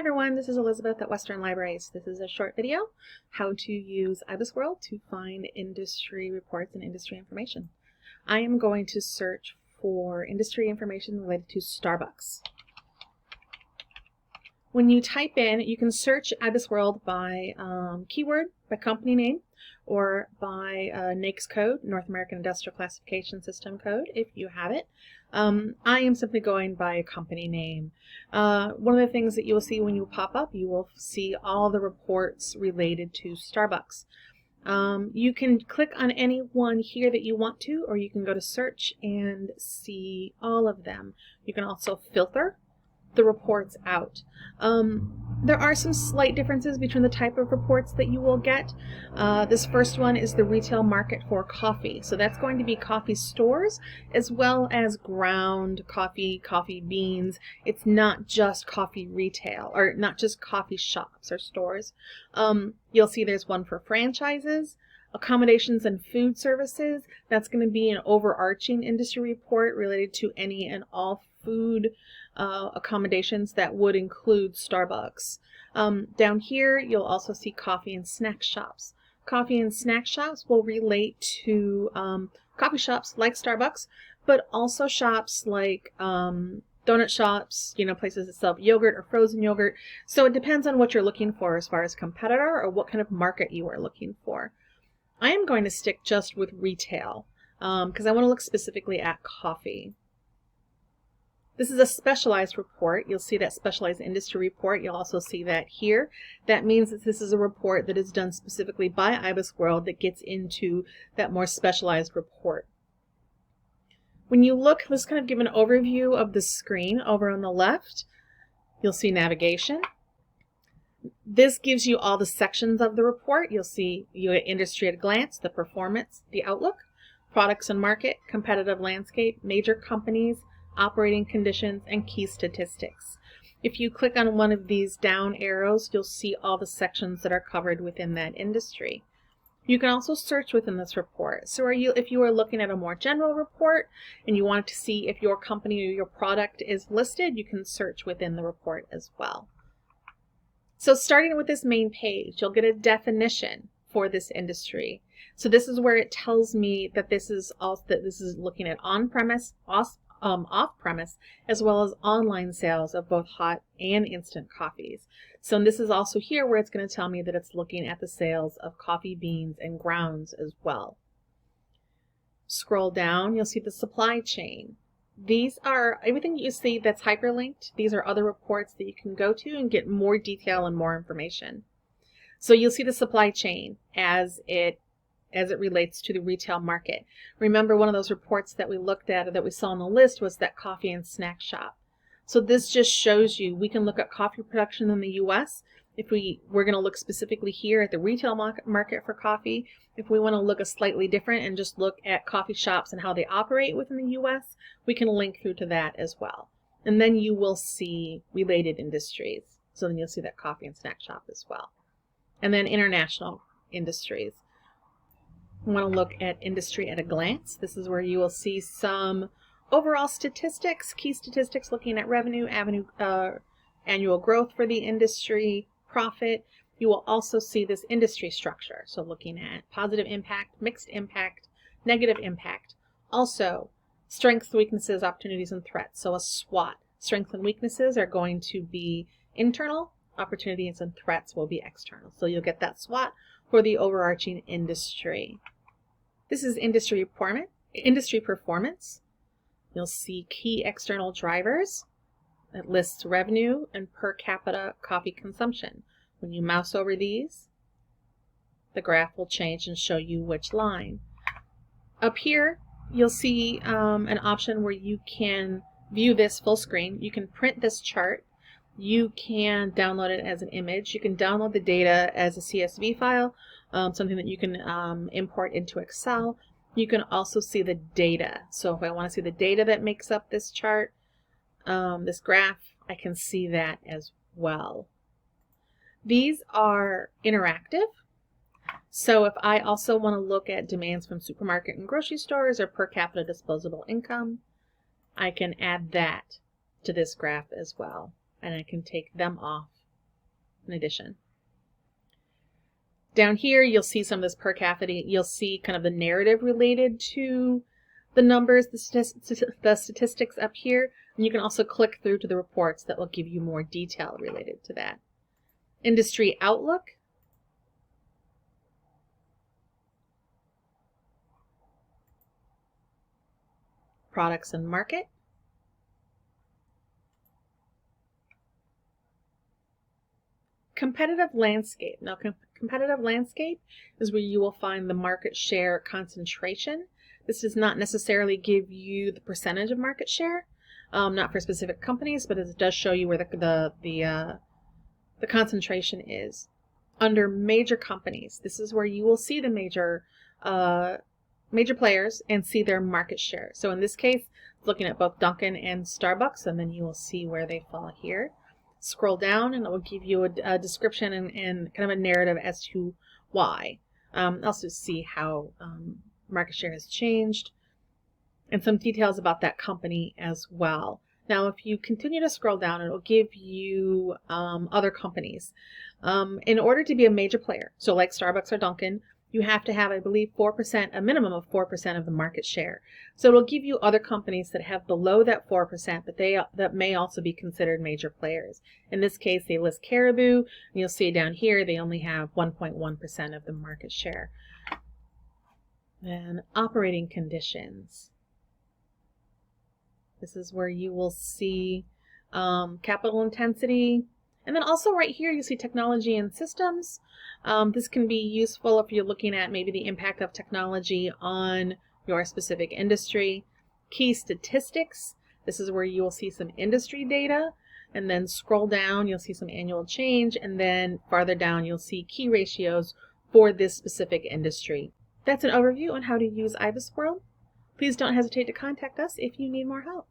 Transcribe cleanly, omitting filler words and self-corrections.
everyone, this is Elizabeth at Western Libraries. This is a short video, how to use IBISWorld to find industry reports and industry information. I am going to search for industry information related to Starbucks. When you type in, you can search IBISWorld by keyword, by company name, or by NAICS code, North American Industrial Classification System code, if you have it. I am simply going by a company name. One of the things that you will see when you pop up, you will see all the reports related to Starbucks. You can click on any one here that you want to, or you can go to search and see all of them. You can also filter the reports out. There are some slight differences between the type of reports that you will get. This first one is the retail market for coffee. So that's going to be coffee stores as well as ground coffee, coffee beans. It's not just coffee retail, or not just coffee shops or stores. You'll see there's one for franchises, accommodations and food services. That's going to be an overarching industry report related to any and all food accommodations that would include Starbucks. Down here you'll also see coffee and snack shops. Coffee and snack shops will relate to coffee shops like Starbucks, but also shops like donut shops, places that sell yogurt or frozen yogurt. So it depends on what you're looking for as far as competitor or what kind of market you are looking for. I am going to stick just with retail because I want to look specifically at coffee. This is a specialized report. You'll see that specialized industry report. You'll also see that here. That means that this is a report that is done specifically by IBISWorld that gets into that more specialized report. When you look, let's kind of give an overview of the screen. Over on the left, you'll see navigation. This gives you all the sections of the report. You'll see industry at a glance, the performance, the outlook, products and market, competitive landscape, major companies, operating conditions, and key statistics. If you click on one of these down arrows, you'll see all the sections that are covered within that industry. You can also search within this report. So if you are looking at a more general report and you want to see if your company or your product is listed, you can search within the report as well. So starting with this main page, you'll get a definition for this industry. So this is where it tells me that this is looking at on-premise, off-premise, as well as online sales of both hot and instant coffees. So this is also here where it's going to tell me that it's looking at the sales of coffee beans and grounds as well. Scroll down, you'll see the supply chain. These are everything you see that's hyperlinked. These are other reports that you can go to and get more detail and more information. So you'll see the supply chain as it relates to the retail market. Remember, one of those reports that we looked at or that we saw on the list was that coffee and snack shop. So this just shows you we can look at coffee production in the U.S. If we're going to look specifically here at the retail market for coffee. If we want to look a slightly different and just look at coffee shops and how they operate within the U.S., we can link through to that as well. And then you will see related industries. So then you'll see that coffee and snack shop as well. And then international industries. We want to look at industry at a glance. This is where you will see some overall statistics, key statistics looking at revenue, annual growth for the industry, profit. You will also see this industry structure. So looking at positive impact, mixed impact, negative impact. Also, strengths, weaknesses, opportunities, and threats. So a SWOT. Strengths and weaknesses are going to be internal. Opportunities and threats will be external. So you'll get that SWOT for the overarching industry. This is industry performance. You'll see key external drivers. It lists revenue and per capita coffee consumption. When you mouse over these, the graph will change and show you which line. Up here, you'll see an option where you can view this full screen. You can print this chart. You can download it as an image. You can download the data as a CSV file, something that you can import into Excel. You can also see the data. So if I want to see the data that makes up this chart, this graph, I can see that as well. These are interactive. So if I also want to look at demands from supermarket and grocery stores or per capita disposable income, I can add that to this graph as well. And I can take them off in addition. Down here, you'll see some of this per capita. You'll see kind of the narrative related to the numbers, the statistics up here. And you can also click through to the reports that will give you more detail related to that. Industry outlook. Products and market. Competitive landscape. Now, competitive landscape is where you will find the market share concentration. This does not necessarily give you the percentage of market share, not for specific companies, but it does show you where the concentration is. Under major companies, this is where you will see the major players and see their market share. So in this case, looking at both Dunkin' and Starbucks, and then you will see where they fall here. Scroll down and it will give you a description and kind of a narrative as to why. Also see how market share has changed and some details about that company as well. Now, if you continue to scroll down, it will give you other companies. In order to be a major player, so like Starbucks or Dunkin', you have to have, I believe, 4%, a minimum of 4% of the market share. So it'll give you other companies that have below that 4%, but that may also be considered major players. In this case, they list Caribou, and you'll see down here they only have 1.1% of the market share. And operating conditions. This is where you will see capital intensity. And then also right here, you see technology and systems. This can be useful if you're looking at maybe the impact of technology on your specific industry. Key statistics. This is where you will see some industry data. And then scroll down, you'll see some annual change. And then farther down, you'll see key ratios for this specific industry. That's an overview on how to use IBISWorld. Please don't hesitate to contact us if you need more help.